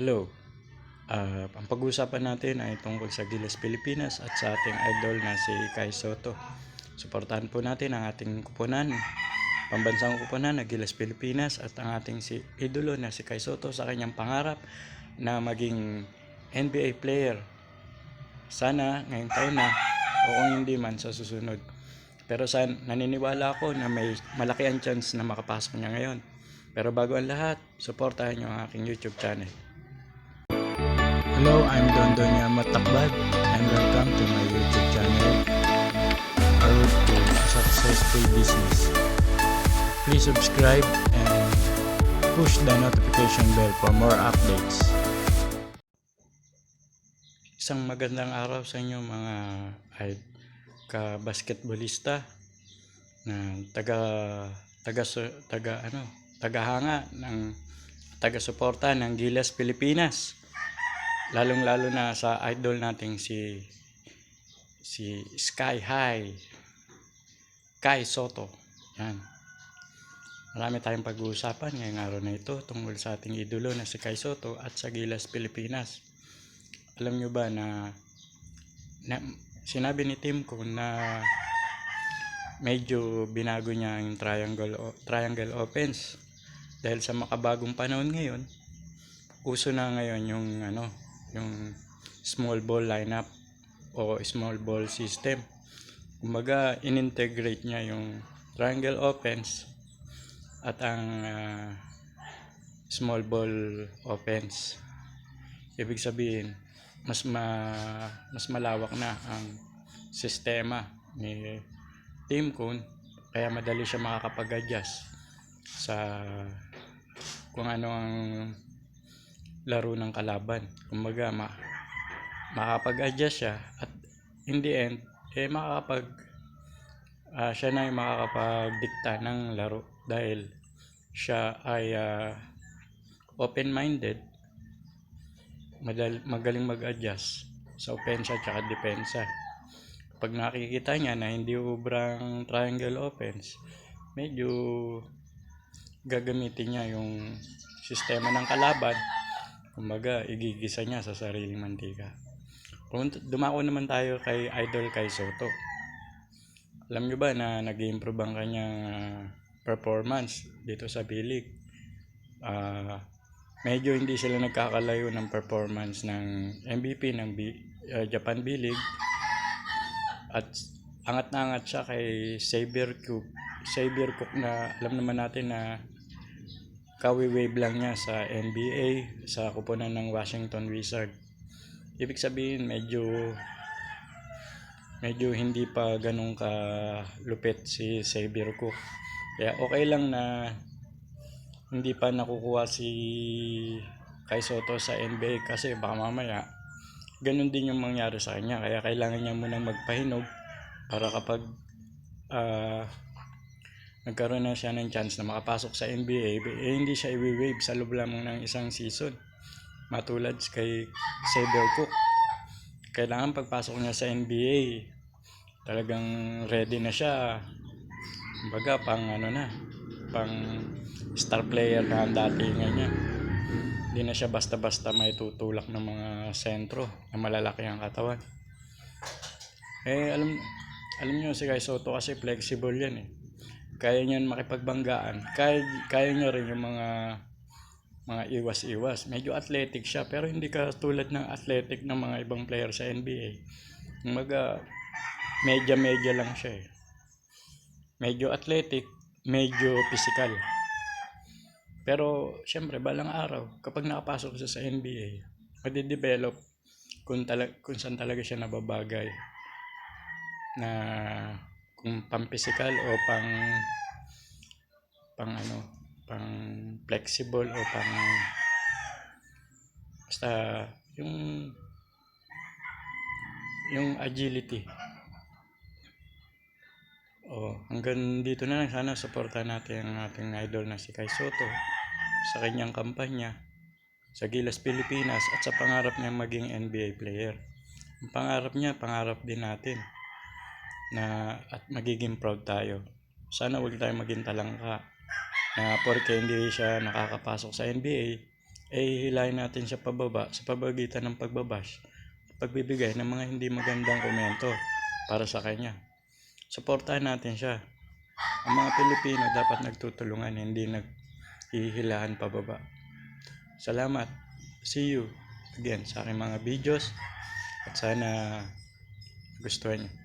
Hello. Ang pag-uusapan natin ay tungkol sa Gilas Pilipinas at sa ating idol na si Kai Soto. Suportahan po natin ang ating kupunan, pambansang kupunan na Gilas Pilipinas at ang ating si idolo na si Kai Soto sa kanyang pangarap na maging NBA player. Sana ngayong taon na o kung hindi man sa susunod. Pero naniniwala ako na may malaki ang chance na makapasok niya ngayon. Pero bago ang lahat, suportahan niyo ang aking YouTube channel. Hello, I'm Don Donya Matakbad and welcome to my YouTube channel, A Road to Successful Business. Please subscribe and push the notification bell for more updates. Isang magandang araw sa inyo mga ka-basketballista na tagahanga ng taga-suporta ng Gilas Pilipinas. Lalong-lalo na sa idol nating si Sky High, Kai Soto. Yan. Marami tayong pag-uusapan ngayong araw na ito tungkol sa ating idolo na si Kai Soto at sa Gilas Pilipinas. Alam nyo ba na sinabi ni Tim ko na medyo binago niya yung triangle offense dahil sa makabagong panahon ngayon. Uso na ngayon yung small ball lineup o small ball system. Kumbaga, in-integrate niya yung triangle offense at ang small ball offense. Ibig sabihin, mas malawak na ang sistema ni Tim Kun, kaya madali siya makakapag-adjust sa kung ano ang laro ng kalaban. Kumbaga makakapag-adjust siya at in the end siya na yung makakapag-dikta ng laro dahil siya ay open-minded, magaling mag-adjust sa opensa at saka depensa. Pag nakikita niya na hindi ubrang triangle offense, medyo gagamitin niya yung sistema ng kalaban. Kumbaga, igigisa niya sa sariling mantika. Kung dumako naman tayo kay Idol Kai Soto. Alam nyo ba na nag-improve ang kanyang performance dito sa B-League? Medyo hindi sila nagkakalayo ng performance ng MVP ng Japan B-League. At angat na angat siya kay Xavier Cook na alam naman natin na kawi-wave lang niya sa NBA sa kupunan ng Washington Wizards. Ibig sabihin medyo hindi pa ganun ka lupit si Xavier Cook. Kaya okay lang na hindi pa nakukuha si Kai Soto sa NBA kasi baka mamaya ganun din yung mangyari sa kanya. Kaya kailangan niya munang magpahinog para kapag nagkaroon na siya ng chance na makapasok sa NBA, hindi siya i-wave sa loob lamang ng isang season. Matulad kay Xavier Cook. Kailangan pagpasok niya sa NBA, talagang ready na siya. Kumbaga, pang star player na ang datingan niya. Hindi na siya basta-basta may tutulak ng mga sentro na malalaki ang katawan. Alam niyo si Kai Soto kasi flexible yan eh. Kaya niyan makipagbanggaan. Kaya niya rin yung mga iwas-iwas. Medyo athletic siya pero hindi ka tulad ng athletic ng mga ibang player sa NBA. Kumbaga, medya lang siya eh. Medyo athletic, medyo physical. Pero syempre balang araw kapag nakapasok siya sa NBA, madidevelop kung saan talaga siya nababagay. Na kung pang-physical o pang flexible o basta yung agility. Hanggang dito na lang. Sana suportahan natin ang ating idol na si Kai Soto sa kanyang kampanya sa Gilas Pilipinas at sa pangarap niya maging NBA player. Ang pangarap niya, pangarap din natin na at magiging proud tayo. Sana huwag tayo maging talangka na porke hindi siya nakakapasok sa NBA hihilahin natin siya pababa sa pamagitan ng pagbabash at pagbibigay ng mga hindi magandang komento para sa kanya. Suportahan natin siya. Ang mga Pilipino dapat nagtutulungan, hindi naghihilahan pababa. Salamat. See you again sa aking mga videos at sana gustuhan niyo.